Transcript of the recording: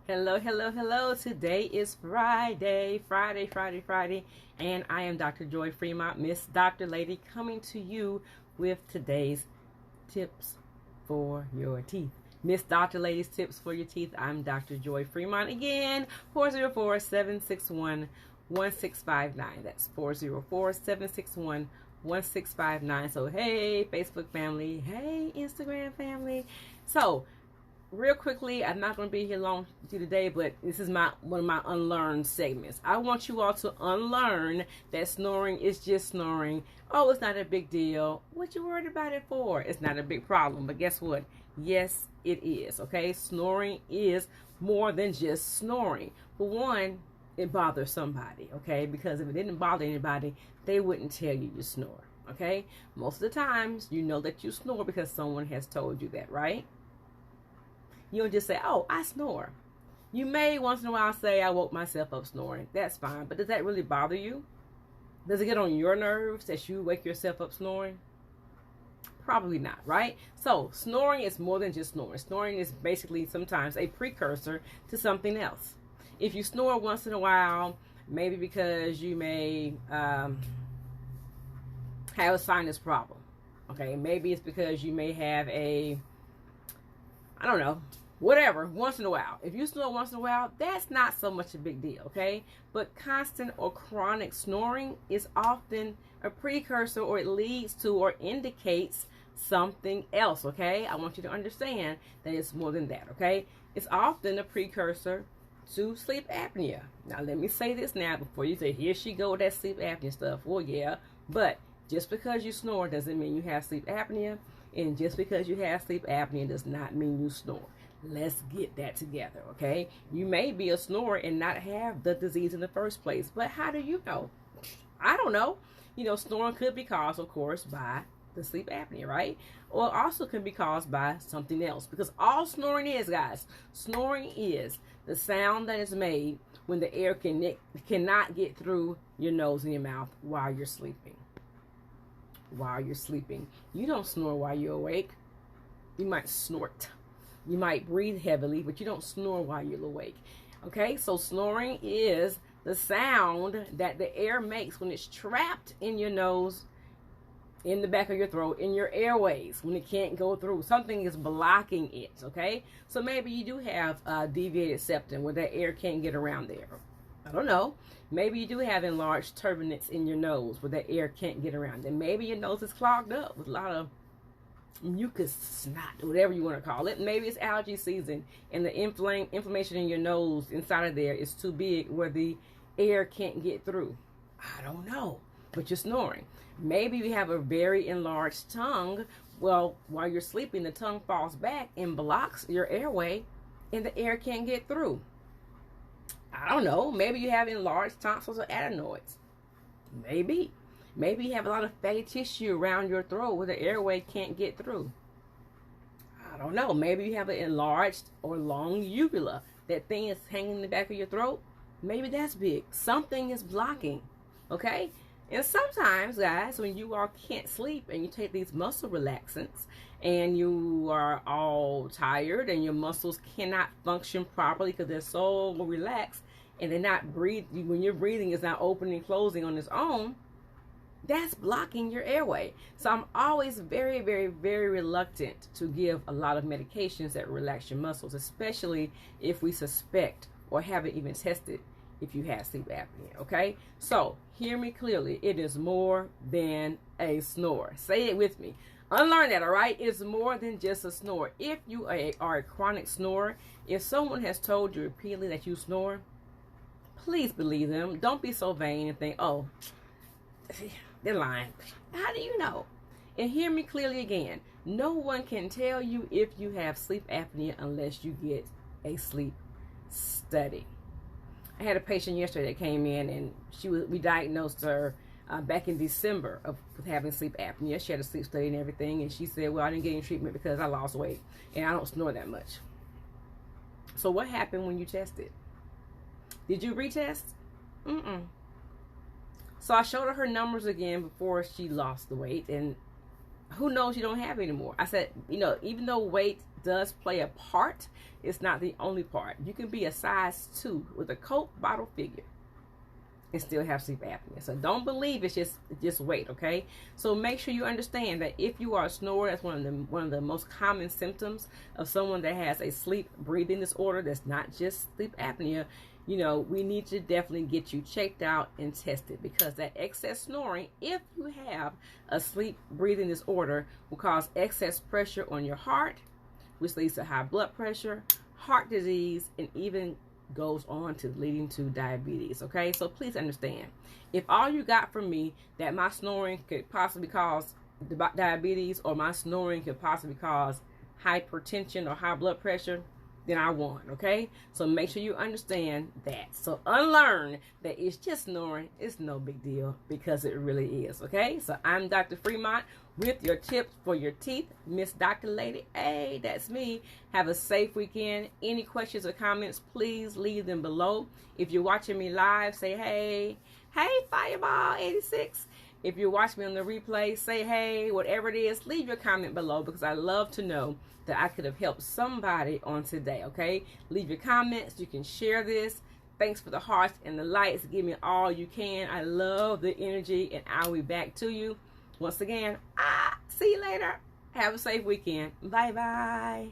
Hello, hello, hello. Today is Friday, and I am Dr. Joy Fremont, Miss Dr. Lady, coming to you with today's tips for your teeth. Miss Dr. Lady's tips for your teeth. I'm Dr. Joy Fremont again, 404-761-1659. That's 404-761-1659. So, hey, Facebook family. Hey, Instagram family. So, real quickly, I'm not going to be here long today, but this is one of my Unlearn segments. I want you all to unlearn that snoring is just snoring. Oh, it's not a big deal. What you worried about it for? It's not a big problem. But guess what? Yes, it is. Okay, snoring is more than just snoring. For one, it bothers somebody. Okay, because if it didn't bother anybody, they wouldn't tell you you snore. Okay, most of the times you know that you snore because someone has told you that, right? You don't just say, oh, I snore. You may once in a while say, I woke myself up snoring. That's fine. But does that really bother you? Does it get on your nerves that you wake yourself up snoring? Probably not, right? So snoring is more than just snoring. Snoring is basically sometimes a precursor to something else. If you snore once in a while, maybe because you may have a sinus problem. Okay, maybe it's because you may have I don't know, whatever, once in a while. If you snore once in a while, that's not so much a big deal, okay? But constant or chronic snoring is often a precursor, or it leads to or indicates something else, okay? I want you to understand that it's more than that, okay? It's often a precursor to sleep apnea. Now, let me say this now before you say, here she go with that sleep apnea stuff. Well, yeah, but just because you snore doesn't mean you have sleep apnea. And just because you have sleep apnea does not mean you snore. Let's get that together, okay? You may be a snorer and not have the disease in the first place. But how do you know? I don't know. You know, snoring could be caused, of course, by the sleep apnea, right? Or also can be caused by something else. Because all snoring is, guys, snoring is the sound that is made when the air cannot get through your nose and your mouth while you're sleeping. You don't snore while you're awake. You might snort. You might breathe heavily, but you don't snore while you're awake. Okay, so snoring is the sound that the air makes when it's trapped in your nose, in the back of your throat, in your airways, when it can't go through. Something is blocking it, okay? So maybe you do have a deviated septum where that air can't get around there. I don't know. Maybe you do have enlarged turbinates in your nose where the air can't get around. And maybe your nose is clogged up with a lot of mucus, snot, whatever you want to call it. Maybe it's allergy season and the inflammation in your nose inside of there is too big where the air can't get through. I don't know, but you're snoring. Maybe you have a very enlarged tongue. Well, while you're sleeping, the tongue falls back and blocks your airway and the air can't get through. I don't know. Maybe you have enlarged tonsils or adenoids. Maybe you have a lot of fatty tissue around your throat where the airway can't get through. I don't know. Maybe you have an enlarged or long uvula. That thing is hanging in the back of your throat. Maybe that's big. Something is blocking. Okay? And sometimes, guys, when you all can't sleep and you take these muscle relaxants and you are all tired and your muscles cannot function properly because they're so relaxed and they're not breathing, when your breathing is not opening and closing on its own, that's blocking your airway. So I'm always very, very, very reluctant to give a lot of medications that relax your muscles, especially if we suspect or haven't even tested if you have sleep apnea, okay? So, hear me clearly. It is more than a snore. Say it with me. Unlearn that, all right? It's more than just a snore. If you are a chronic snorer, if someone has told you repeatedly that you snore, please believe them. Don't be so vain and think, oh, they're lying. How do you know? And hear me clearly again. No one can tell you if you have sleep apnea unless you get a sleep study. I had a patient yesterday that came in and we diagnosed her back in December with having sleep apnea. She had a sleep study and everything, and she said, well, I didn't get any treatment because I lost weight and I don't snore that much. So what happened when you tested? Did you retest? So I showed her numbers again before she lost the weight, and who knows, you don't have anymore. I said, you know, even though weight does play a part. It's not the only part. You can be a size 2 with a Coke bottle figure and still have sleep apnea. So don't believe it's just weight, okay? So make sure you understand that if you are a snorer, that's one of the most common symptoms of someone that has a sleep breathing disorder that's not just sleep apnea. You know, we need to definitely get you checked out and tested, because that excess snoring, if you have a sleep breathing disorder, will cause excess pressure on your heart, which leads to high blood pressure, heart disease, and even goes on to leading to diabetes. Okay, so please understand, if all you got from me that my snoring could possibly cause diabetes, or my snoring could possibly cause hypertension or high blood pressure, then I won. Okay, so make sure you understand that. So unlearn that it's just snoring. It's no big deal, because it really is. Okay, so I'm Dr. Fremont with your tips for your teeth, Miss Dr. Lady. Hey, that's me. Have a safe weekend. Any questions or comments, please leave them below. If you're watching me live, say hey Fireball 86. If you watch me on the replay, say hey, whatever it is, leave your comment below, because I love to know that I could have helped somebody on today. Okay, leave your comments. You can share this. Thanks for the hearts and the lights. Give me all you can. I love the energy, and I'll be back to you. Once again, see you later. Have a safe weekend. Bye-bye.